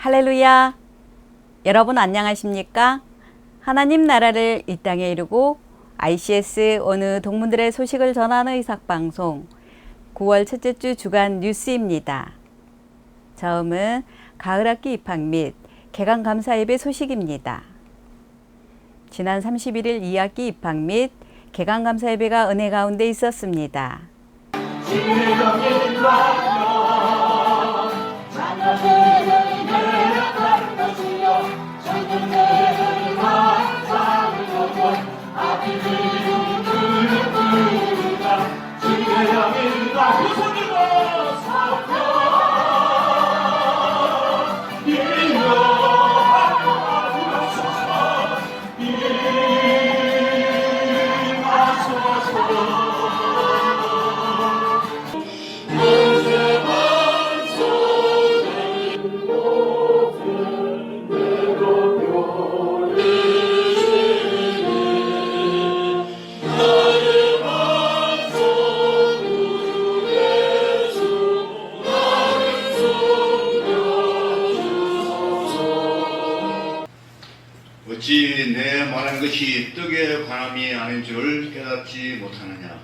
할렐루야! 여러분 안녕하십니까? 하나님 나라를 이 땅에 이루고 ICS 어느 동문들의 소식을 전하는 의삭방송 9월 첫째 주 주간 뉴스입니다. 처음은 가을학기 입학 및 개강 감사 예배 소식입니다. 지난 31일 2학기 입학 및 개강 감사 예배가 은혜 가운데 있었습니다. 어찌 내 말한 것이 떡에 관함이 아닌 줄 깨닫지 못하느냐.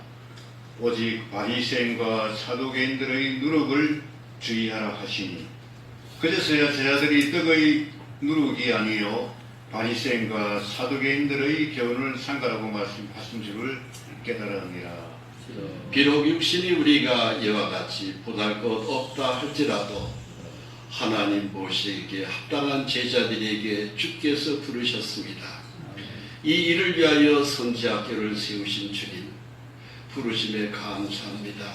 오직 바리새인과 사두개인들의 누룩을 주의하라 하시니 그제서야 제자들이 떡의 누룩이 아니요 바리새인과 사두개인들의 교훈을 상가라고 말씀하신 줄을 깨달으니라. 비록 육신이 우리가 이와 같이 보잘 것 없다 할지라도 하나님 보시기에 합당한 제자들에게 주께서 부르셨습니다. 이 일을 위하여 선지학교를 세우신 주님, 부르심에 감사합니다.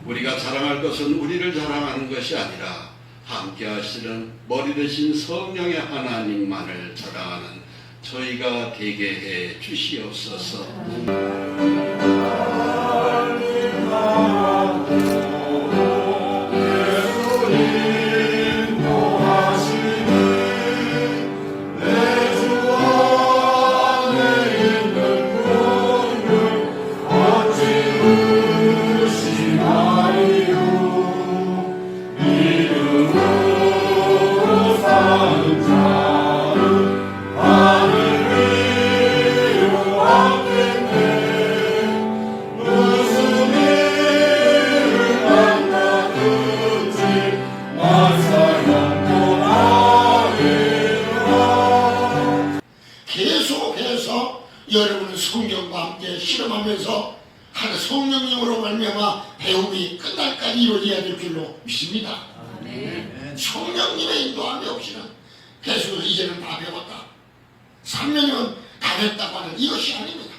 우리가 자랑할 것은 우리를 자랑하는 것이 아니라 함께 하시는 머리 되신 성령의 하나님만을 자랑하는 저희가 되게 해 주시옵소서. 계속해서 여러분은 성령과 함께 실험하면서 하는 성령님으로 말미암아 배움이 끝날까지 이루어져야 될 줄로 믿습니다. 성령님의 인도함이 없이는 계속해서 이제는 다 배웠다, 3년이면 다 됐다고 하는 이것이 아닙니다.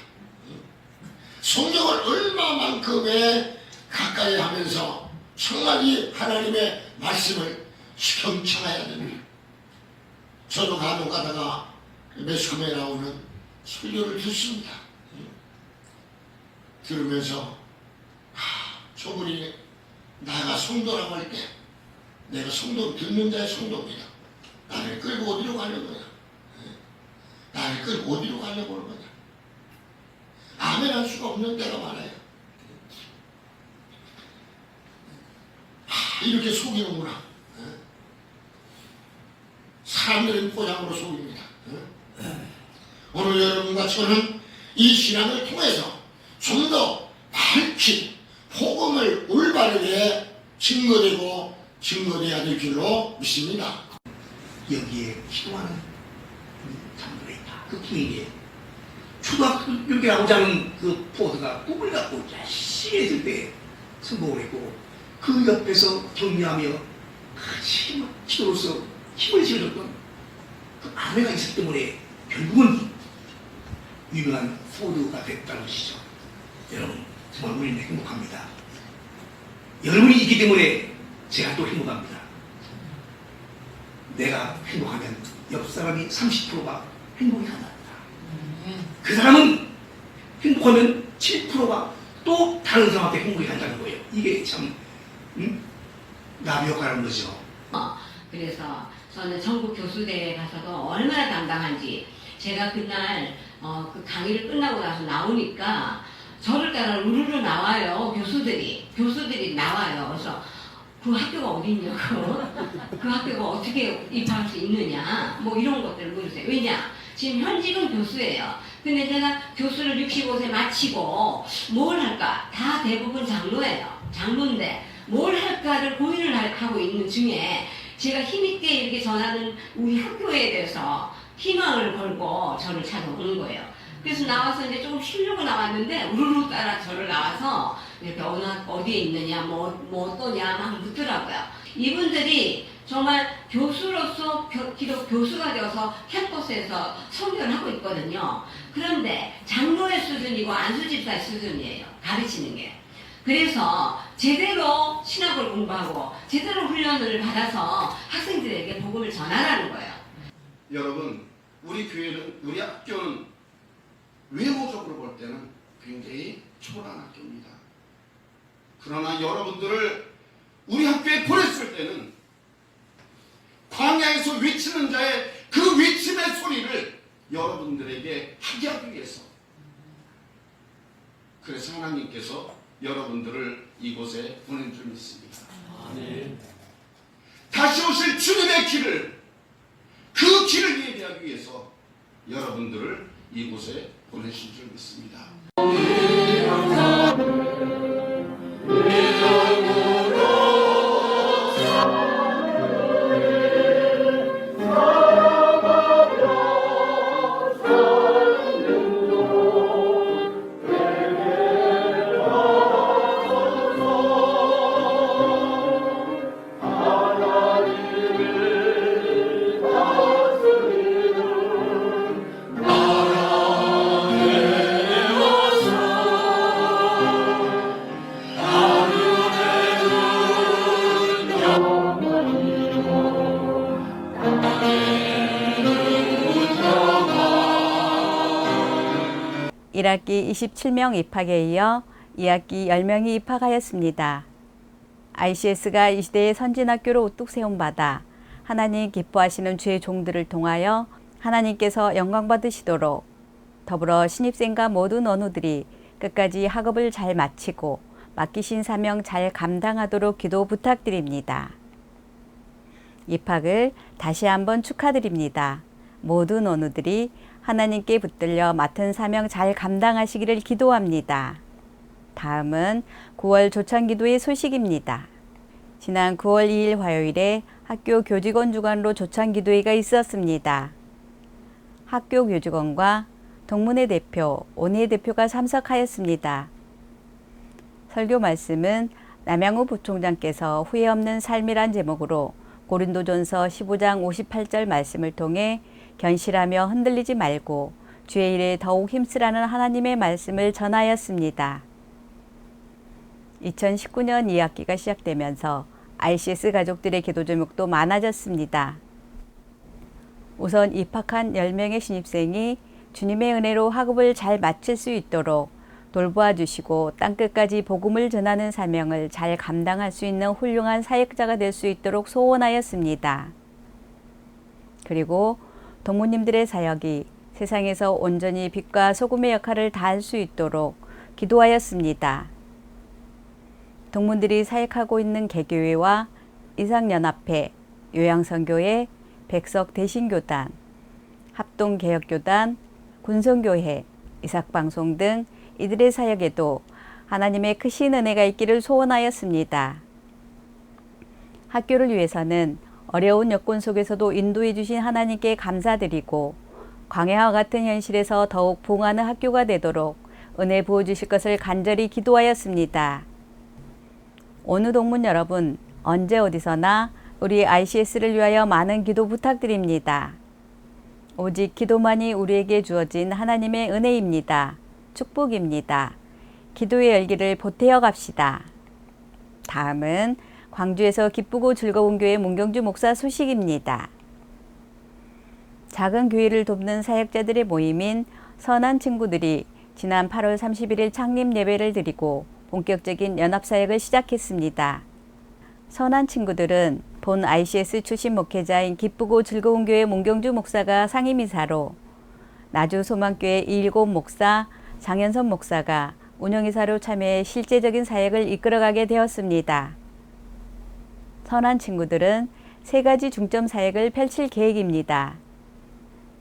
성령을 얼마만큼의 가까이 하면서 정말 이 하나님의 말씀을 경청해야 됩니다. 저도 간혹 가다가 매스컴에 나오는 설교를 듣습니다. 들으면서 저분이 나가 성도라고 할 때 내가 성도 듣는 자의 성도입니다. 나를 끌고 어디로 가려고 하냐, 나를 끌고 어디로 가려고 하는 거냐. 아멘 할 수가 없는 때가 많아요. 이렇게 속이는구나. 사람들은 포장으로 속입니다. 오늘 여러분과 저는 이 신앙을 통해서 좀 더 밝힌 복음을 올바르게 증거돼야 될 줄로 믿습니다. 여기에 기도하는 사람들이 있다. 그 기회에 초등학교 이렇게 나오지 않은 그 포드가 꿈을 갖고 열심히 했을 때 성공을 했고, 그 옆에서 격려하며 같이 기도로서 힘을 실어줬던 그 아내가 있었기 때문에 결국은 유명한 포드가 됐다는 것이죠. 여러분, 정말 우리는 행복합니다. 여러분이 있기 때문에 제가 또 행복합니다. 내가 행복하면 옆 사람이 30%가 행복이 가능합니다. 그 사람은 행복하면 7%가 또 다른 사람한테 행복이 간다는 거예요. 이게 참 나비효과라는 거죠. 그래서 저는 전국 교수대에 가서도 얼마나 당당한지, 제가 그날 그 강의를 끝나고 나서 나오니까 저를 따라 우르르 나와요. 교수들이 나와요. 그래서 그 학교가 어디 있냐고, 그 학교가 어떻게 입학할 수 있느냐, 뭐 이런 것들을 물으세요. 왜냐? 지금 현직은 교수예요. 근데 제가 교수를 65세 마치고 뭘 할까? 다 대부분 장로예요. 장로인데 뭘 할까를 고민을 하고 있는 중에 제가 힘있게 이렇게 전하는 우리 학교에 대해서 희망을 걸고 저를 찾아오는 거예요. 그래서 나와서 이제 조금 쉬려고 나왔는데 우르르 따라 저를 나와서 이렇게 어디에 있느냐, 뭐 어떠냐 막 묻더라고요. 이분들이 정말 교수로서 기독 교수가 되어서 캠퍼스에서 선교를 하고 있거든요. 그런데 장로의 수준이고 안수집사의 수준이에요. 가르치는 게. 그래서 제대로 신학을 공부하고 제대로 훈련을 받아서 학생들에게 복음을 전하라는 거예요. 여러분, 우리 교회는, 우리 학교는 외모적으로 볼 때는 굉장히 초라한 학교입니다. 그러나 여러분들을 우리 학교에 보냈을 때는 광야에서 외치는 자의 그 외침의 소리를 여러분들에게 하게 하기 위해서, 그래서 하나님께서 여러분들을 이곳에 보낸 줄 믿습니다. 다시 오실 주님의 길을, 그 길을 예비하기 위해서 여러분들을 이곳에 보내신 줄 믿습니다. 일 학기 27명 입학에 이어 2학기 10명이 입학하였습니다. ICS가 이 시대의 선진학교로 우뚝 세움받아 하나님 기뻐하시는 주의 종들을 통하여 하나님께서 영광 받으시도록, 더불어 신입생과 모든 원우들이 끝까지 학업을 잘 마치고 맡기신 사명 잘 감당하도록 기도 부탁드립니다. 입학을 다시 한번 축하드립니다. 모든 원우들이 하나님께 붙들려 맡은 사명 잘 감당하시기를 기도합니다. 다음은 9월 조찬기도의 소식입니다. 지난 9월 2일 화요일에 학교 교직원 주관로 조찬기도회가 있었습니다. 학교 교직원과 동문회 대표, 온회 대표가 참석하였습니다. 설교 말씀은 남양우 부총장께서 후회 없는 삶이란 제목으로 고린도전서 15장 58절 말씀을 통해 견실하며 흔들리지 말고 주의 일에 더욱 힘쓰라는 하나님의 말씀을 전하였습니다. 2019년 2학기가 시작되면서 ICS 가족들의 기도 제목도 많아졌습니다. 우선 입학한 10명의 신입생이 주님의 은혜로 학업을 잘 마칠 수 있도록 돌보아 주시고 땅끝까지 복음을 전하는 사명을 잘 감당할 수 있는 훌륭한 사역자가 될 수 있도록 소원하였습니다. 그리고 동무님들의 사역이 세상에서 온전히 빛과 소금의 역할을 다할 수 있도록 기도하였습니다. 동문들이 사역하고 있는 개교회와 이상연합회, 요양선교회, 백석대신교단, 합동개혁교단, 군성교회, 이삭방송 등 이들의 사역에도 하나님의 크신 은혜가 있기를 소원하였습니다. 학교를 위해서는 어려운 여건 속에서도 인도해 주신 하나님께 감사드리고 광야와 같은 현실에서 더욱 부흥하는 학교가 되도록 은혜 부어주실 것을 간절히 기도하였습니다. 어느 동문 여러분, 언제 어디서나 우리 ICS를 위하여 많은 기도 부탁드립니다. 오직 기도만이 우리에게 주어진 하나님의 은혜입니다. 축복입니다. 기도의 열기를 보태어 갑시다. 다음은 광주에서 기쁘고 즐거운 교회 문경주 목사 소식입니다. 작은 교회를 돕는 사역자들의 모임인 선한 친구들이 지난 8월 31일 창립 예배를 드리고 본격적인 연합사역을 시작했습니다. 선한 친구들은 본 ICS 출신 목회자인 기쁘고 즐거운 교회 문경주 목사가 상임이사로, 나주 소망교회 이일곱 목사 장현선 목사가 운영이사로 참여해 실제적인 사역을 이끌어가게 되었습니다. 선한 친구들은 3가지 중점 사역을 펼칠 계획입니다.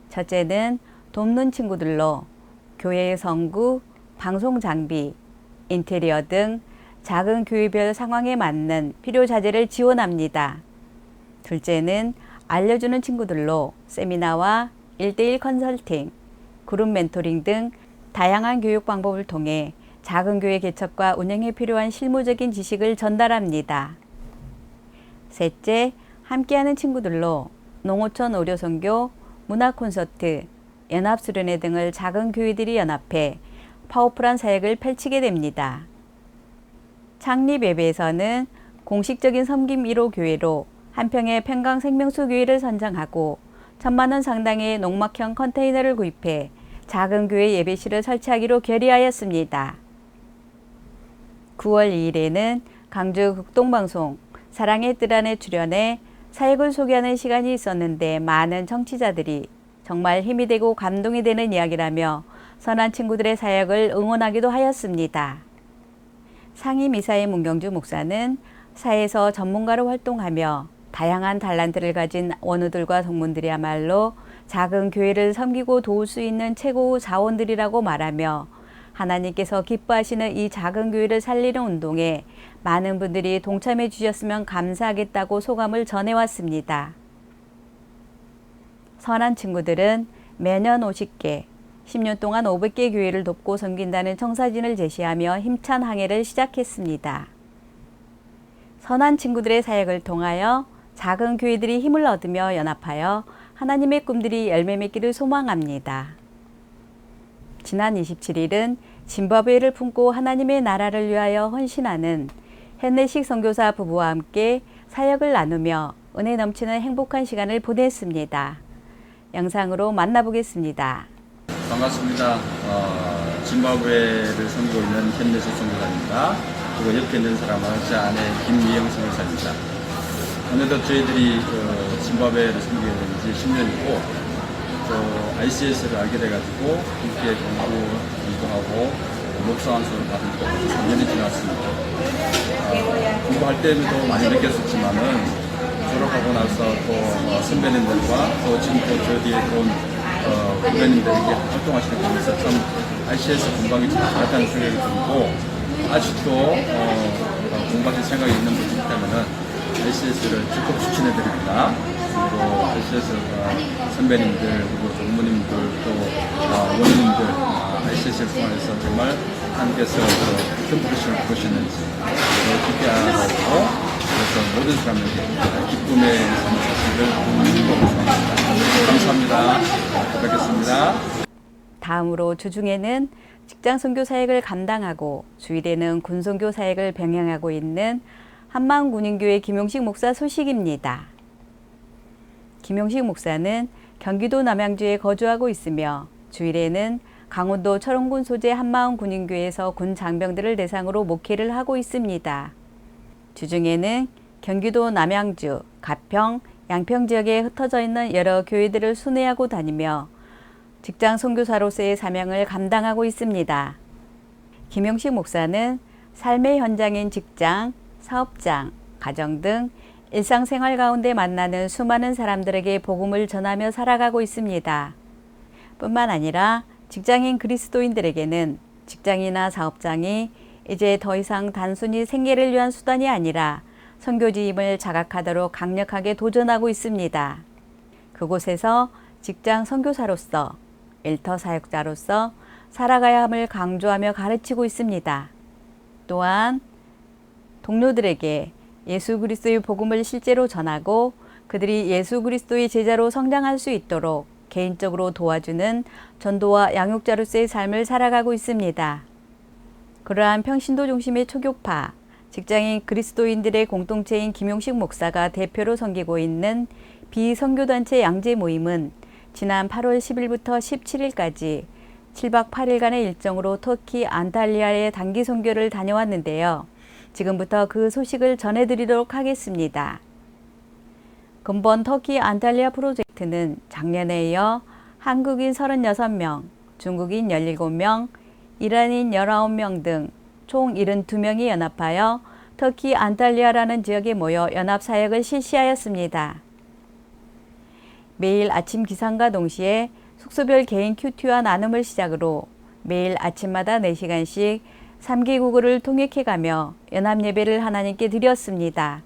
첫째는 돕는 친구들로 교회의 성구, 방송 장비, 인테리어 등 작은 교회별 상황에 맞는 필요 자재를 지원합니다. 둘째는 알려주는 친구들로 세미나와 1대1 컨설팅, 그룹 멘토링 등 다양한 교육 방법을 통해 작은 교회 개척과 운영에 필요한 실무적인 지식을 전달합니다. 셋째, 함께하는 친구들로 농어촌 의료선교, 문화 콘서트, 연합수련회 등을 작은 교회들이 연합해 파워풀한 사역을 펼치게 됩니다. 창립 예배에서는 공식적인 섬김 1호 교회로 한평의 평강생명수교회를 선정하고 1,000만 원 상당의 농막형 컨테이너를 구입해 작은 교회 예배실을 설치하기로 결의하였습니다. 9월 2일에는 강주 극동방송 사랑의 뜰 안에 출연해 사역을 소개하는 시간이 있었는데 많은 청취자들이 정말 힘이 되고 감동이 되는 이야기라며 선한 친구들의 사역을 응원하기도 하였습니다. 상임이사의 문경주 목사는 사회에서 전문가로 활동하며 다양한 달란트를 가진 원우들과 동문들이야말로 작은 교회를 섬기고 도울 수 있는 최고 자원들이라고 말하며 하나님께서 기뻐하시는 이 작은 교회를 살리는 운동에 많은 분들이 동참해 주셨으면 감사하겠다고 소감을 전해왔습니다. 선한 친구들은 매년 50개, 10년 동안 500개 교회를 돕고 섬긴다는 청사진을 제시하며 힘찬 항해를 시작했습니다. 선한 친구들의 사역을 통하여 작은 교회들이 힘을 얻으며 연합하여 하나님의 꿈들이 열매 맺기를 소망합니다. 지난 27일은 짐바브웨를 품고 하나님의 나라를 위하여 헌신하는 헨네식 선교사 부부와 함께 사역을 나누며 은혜 넘치는 행복한 시간을 보냈습니다. 영상으로 만나보겠습니다. 반갑습니다. 짐바브웨를 섬기고 있는 헨네식 선교사입니다. 그리고 옆에 있는 사람은 제 아내 김미영 선교사입니다. 어느덧 저희들이 짐바브웨를 섬기게 된 지 10년이고 또 ICS를 알게 돼가지고 함께 공부도 하고 목사 안수를 받은 지 3년이 지났습니다. 공부할 때도 많이 느꼈었지만은 졸업하고 나서 또 선배님들과 또 지금 또 저 뒤에 온 후배님들에게 활동하시는 거 보면서 참 ICS 공부하기 참 잘했다는 생각이 들고 아직도 공부하실 생각이 있는 분이기 때문에 ICS를 적극 추천해드립니다. 그리고 ICS 선배님들, 그리고 동무님들, 또 원님들 ICS를 통해서 정말 하나님께서 어떤 부르심을 부르시는지 깊게 알아가고 그래서 모든 사람에게 기쁨의 사실을 기뻐하고 있습니다. 감사합니다. 뵙겠습니다. 다음으로 주중에는 직장 선교 사역을 감당하고 주일에는 군 선교 사역을 병행하고 있는 한마음군인교회 김용식 목사 소식입니다. 김용식 목사는 경기도 남양주에 거주하고 있으며 주일에는 강원도 철원군 소재 한마음군인교회에서 군 장병들을 대상으로 목회를 하고 있습니다. 주중에는 경기도 남양주, 가평, 양평 지역에 흩어져 있는 여러 교회들을 순회하고 다니며 직장 선교사로서의 사명을 감당하고 있습니다. 김용식 목사는 삶의 현장인 직장, 사업장, 가정 등 일상생활 가운데 만나는 수많은 사람들에게 복음을 전하며 살아가고 있습니다. 뿐만 아니라 직장인 그리스도인들에게는 직장이나 사업장이 이제 더 이상 단순히 생계를 위한 수단이 아니라 선교지임을 자각하도록 강력하게 도전하고 있습니다. 그곳에서 직장 선교사로서, 일터 사역자로서 살아가야 함을 강조하며 가르치고 있습니다. 또한 동료들에게 예수 그리스도의 복음을 실제로 전하고 그들이 예수 그리스도의 제자로 성장할 수 있도록 개인적으로 도와주는 전도와 양육자로서의 삶을 살아가고 있습니다. 그러한 평신도 중심의 초교파, 직장인 그리스도인들의 공동체인 김용식 목사가 대표로 섬기고 있는 비선교단체 양재 모임은 지난 8월 10일부터 17일까지 7박 8일간의 일정으로 터키 안탈리아의 단기 선교를 다녀왔는데요. 지금부터 그 소식을 전해드리도록 하겠습니다. 근본 터키 안탈리아 프로젝트는 작년에 이어 한국인 36명, 중국인 17명, 이란인 19명 등 총 72명이 연합하여 터키 안탈리아라는 지역에 모여 연합사역을 실시하였습니다. 매일 아침 기상과 동시에 숙소별 개인 큐티와 나눔을 시작으로 매일 아침마다 4시간씩 3개국어를 통역해가며 연합예배를 하나님께 드렸습니다.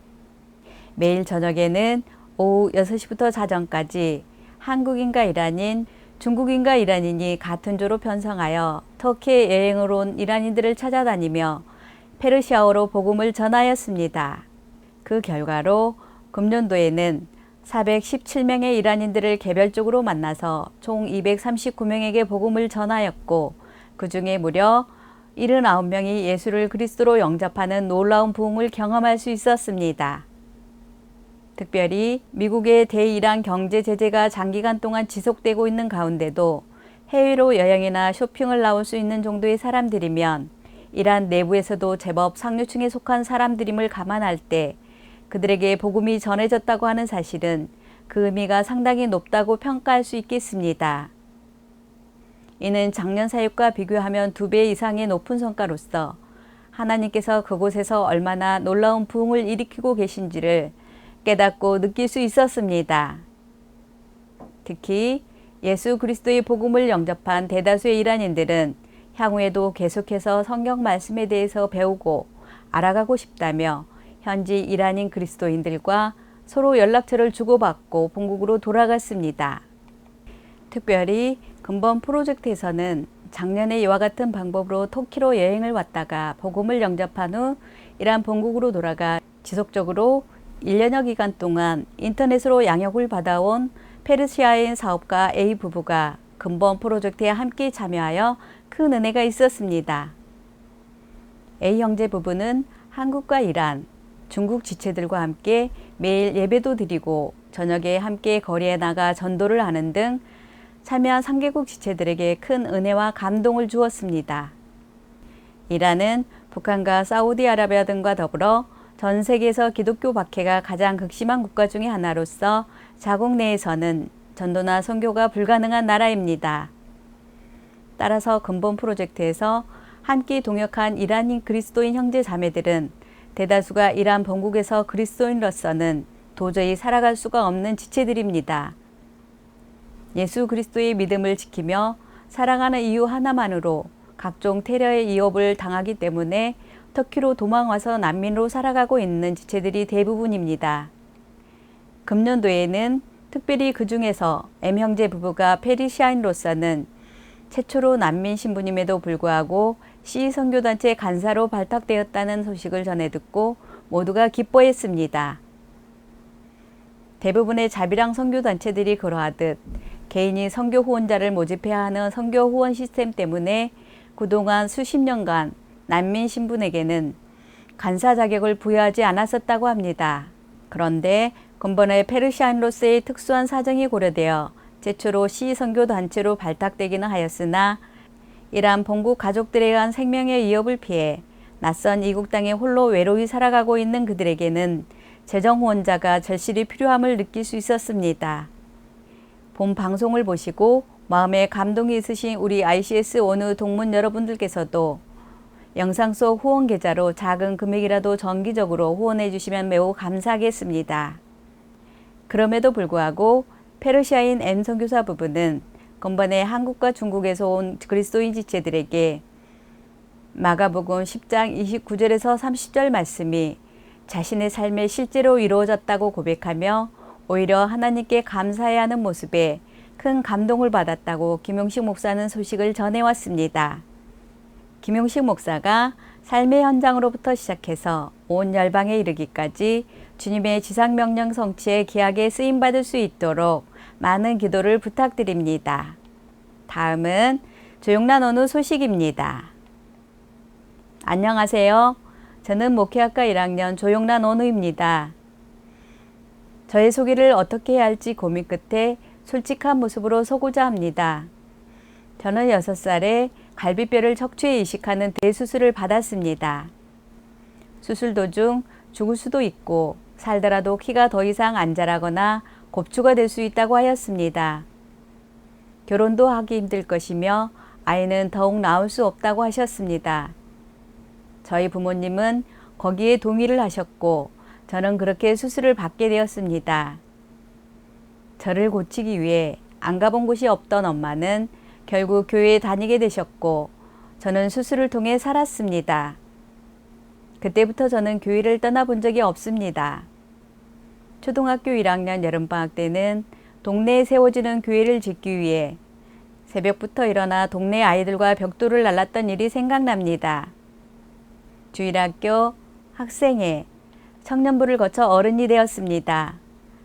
매일 저녁에는 오후 6시부터 자정까지 한국인과 이란인, 중국인과 이란인이 같은 조로 편성하여 터키에 여행을 온 이란인들을 찾아다니며 페르시아어로 복음을 전하였습니다. 그 결과로 금년도에는 417명의 이란인들을 개별적으로 만나서 총 239명에게 복음을 전하였고 그 중에 무려 79명이 예수를 그리스도로 영접하는 놀라운 부흥을 경험할 수 있었습니다. 특별히 미국의 대이란 경제 제재가 장기간 동안 지속되고 있는 가운데도 해외로 여행이나 쇼핑을 나올 수 있는 정도의 사람들이면 이란 내부에서도 제법 상류층에 속한 사람들임을 감안할 때 그들에게 복음이 전해졌다고 하는 사실은 그 의미가 상당히 높다고 평가할 수 있겠습니다. 이는 작년 사역과 비교하면 2배 이상의 높은 성과로서 하나님께서 그곳에서 얼마나 놀라운 부흥을 일으키고 계신지를 깨닫고 느낄 수 있었습니다. 특히 예수 그리스도의 복음을 영접한 대다수의 이란인들은 향후에도 계속해서 성경 말씀에 대해서 배우고 알아가고 싶다며 현지 이란인 그리스도인들과 서로 연락처를 주고받고 본국으로 돌아갔습니다. 특별히 근본 프로젝트에서는 작년에 이와 같은 방법으로 터키로 여행을 왔다가 복음을 영접한 후 이란 본국으로 돌아가 지속적으로 1년여 기간 동안 인터넷으로 양육을 받아온 페르시아인 사업가 A 부부가 근본 프로젝트에 함께 참여하여 큰 은혜가 있었습니다. A 형제 부부는 한국과 이란, 중국 지체들과 함께 매일 예배도 드리고 저녁에 함께 거리에 나가 전도를 하는 등 참여한 3개국 지체들에게 큰 은혜와 감동을 주었습니다. 이란은 북한과 사우디아라비아 등과 더불어 전 세계에서 기독교 박해가 가장 극심한 국가 중의 하나로서 자국 내에서는 전도나 선교가 불가능한 나라입니다. 따라서 근본 프로젝트에서 함께 동역한 이란인 그리스도인 형제 자매들은 대다수가 이란 본국에서 그리스도인으로서는 도저히 살아갈 수가 없는 지체들입니다. 예수 그리스도의 믿음을 지키며 살아가는 이유 하나만으로 각종 테러의 위협을 당하기 때문에 터키로 도망와서 난민으로 살아가고 있는 지체들이 대부분입니다. 금년도에는 특별히 그 중에서 M형제 부부가 페르시아인으로서는 최초로 난민 신분임에도 불구하고 C 선교단체 간사로 발탁되었다는 소식을 전해 듣고 모두가 기뻐했습니다. 대부분의 자비랑 선교단체들이 그러하듯 개인이 선교 후원자를 모집해야 하는 선교 후원 시스템 때문에 그동안 수십 년간 난민 신분에게는 간사 자격을 부여하지 않았었다고 합니다. 그런데 근본에 페르시아인으로서의 특수한 사정이 고려되어 최초로 시선교단체로 발탁되기는 하였으나 이란 본국 가족들에 의한 생명의 위협을 피해 낯선 이국 땅에 홀로 외로이 살아가고 있는 그들에게는 재정 후원자가 절실히 필요함을 느낄 수 있었습니다. 본 방송을 보시고 마음에 감동이 있으신 우리 ICS 어느 동문 여러분들께서도 영상 속 후원 계좌로 작은 금액이라도 정기적으로 후원해 주시면 매우 감사하겠습니다. 그럼에도 불구하고 페르시아인 M 선교사 부부는 건반에 한국과 중국에서 온 그리스도인 지체들에게 마가복음 10장 29절에서 30절 말씀이 자신의 삶에 실제로 이루어졌다고 고백하며 오히려 하나님께 감사해야 하는 모습에 큰 감동을 받았다고 김용식 목사는 소식을 전해왔습니다. 김용식 목사가 삶의 현장으로부터 시작해서 온 열방에 이르기까지 주님의 지상명령 성취에 귀하게 쓰임받을 수 있도록 많은 기도를 부탁드립니다. 다음은 조용란 어느 소식입니다. 안녕하세요. 저는 목회학과 1학년 조용란 원우입니다. 저의 소개를 어떻게 해야 할지 고민 끝에 솔직한 모습으로 서고자 합니다. 저는 6살에 갈비뼈를 척추에 이식하는 대수술을 받았습니다. 수술 도중 죽을 수도 있고 살더라도 키가 더 이상 안 자라거나 곱추가 될 수 있다고 하였습니다. 결혼도 하기 힘들 것이며 아이는 더욱 낳을 수 없다고 하셨습니다. 저희 부모님은 거기에 동의를 하셨고 저는 그렇게 수술을 받게 되었습니다. 저를 고치기 위해 안 가본 곳이 없던 엄마는 결국 교회에 다니게 되셨고 저는 수술을 통해 살았습니다. 그때부터 저는 교회를 떠나본 적이 없습니다. 초등학교 1학년 여름방학 때는 동네에 세워지는 교회를 짓기 위해 새벽부터 일어나 동네 아이들과 벽돌을 날랐던 일이 생각납니다. 주일학교, 학생회, 청년부를 거쳐 어른이 되었습니다.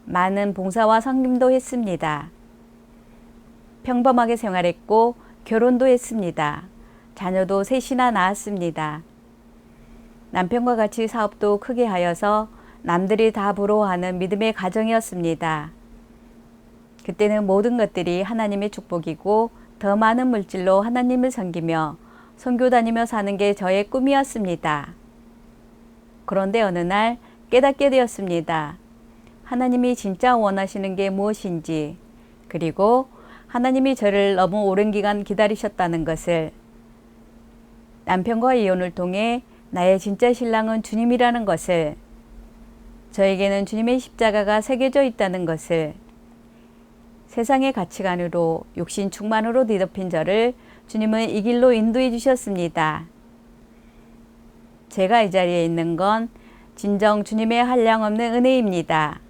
많은 봉사와 섬김도 했습니다. 평범하게 생활했고 결혼도 했습니다. 자녀도 셋이나 낳았습니다. 남편과 같이 사업도 크게 하여서 남들이 다 부러워하는 믿음의 가정이었습니다. 그때는 모든 것들이 하나님의 축복이고 더 많은 물질로 하나님을 섬기며 선교 다니며 사는 게 저의 꿈이었습니다. 그런데 어느 날 깨닫게 되었습니다. 하나님이 진짜 원하시는 게 무엇인지, 그리고 하나님이 저를 너무 오랜 기간 기다리셨다는 것을, 남편과 이혼을 통해 나의 진짜 신랑은 주님이라는 것을, 저에게는 주님의 십자가가 새겨져 있다는 것을, 세상의 가치관으로 욕심 충만으로 뒤덮인 저를 주님은 이 길로 인도해 주셨습니다. 제가 이 자리에 있는 건 진정 주님의 한량없는 은혜입니다.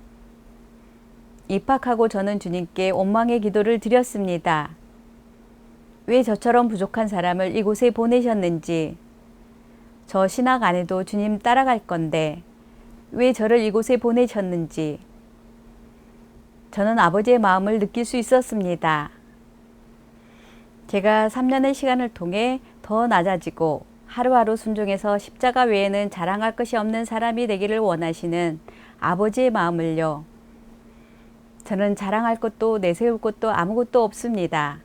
입학하고 저는 주님께 원망의 기도를 드렸습니다. 왜 저처럼 부족한 사람을 이곳에 보내셨는지, 저 신학 안 해도 주님 따라갈 건데 왜 저를 이곳에 보내셨는지, 저는 아버지의 마음을 느낄 수 있었습니다. 제가 3년의 시간을 통해 더 낮아지고 하루하루 순종해서 십자가 외에는 자랑할 것이 없는 사람이 되기를 원하시는 아버지의 마음을요. 저는 자랑할 것도 내세울 것도 아무것도 없습니다.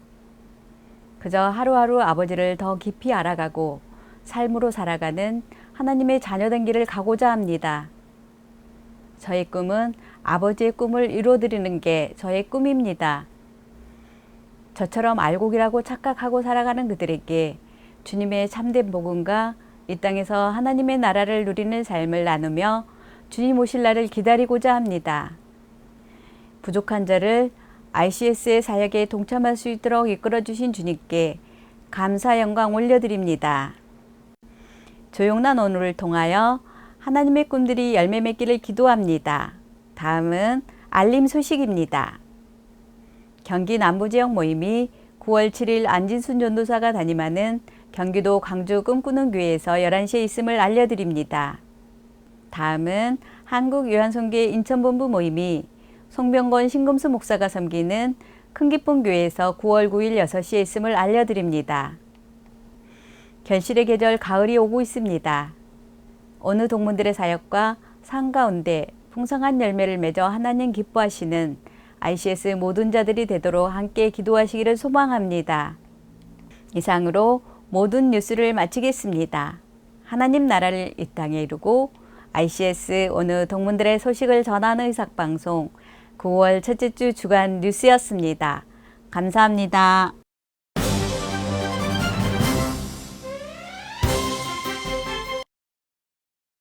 그저 하루하루 아버지를 더 깊이 알아가고 삶으로 살아가는 하나님의 자녀된 길을 가고자 합니다. 저의 꿈은 아버지의 꿈을 이루어드리는 게 저의 꿈입니다. 저처럼 알곡이라고 착각하고 살아가는 그들에게 주님의 참된 복음과 이 땅에서 하나님의 나라를 누리는 삶을 나누며 주님 오실 날을 기다리고자 합니다. 부족한 저를 ICS의 사역에 동참할 수 있도록 이끌어주신 주님께 감사 영광 올려드립니다. 조용난 오늘을 통하여 하나님의 꿈들이 열매 맺기를 기도합니다. 다음은 알림 소식입니다. 경기 남부지역 모임이 9월 7일 안진순 전도사가 담임하는 경기도 광주 꿈꾸는 교회에서 11시에 있음을 알려드립니다. 다음은 한국요한송교회 인천본부 모임이 송병건 신금수 목사가 섬기는 큰기쁨교회에서 9월 9일 6시에 있음을 알려드립니다. 결실의 계절 가을이 오고 있습니다. 어느 동문들의 사역과 산 가운데 풍성한 열매를 맺어 하나님 기뻐하시는 ICS 모든 자들이 되도록 함께 기도하시기를 소망합니다. 이상으로 모든 뉴스를 마치겠습니다. 하나님 나라를 이 땅에 이루고 ICS 어느 동문들의 소식을 전하는 의삭방송 9월 첫째 주 주간 뉴스였습니다. 감사합니다.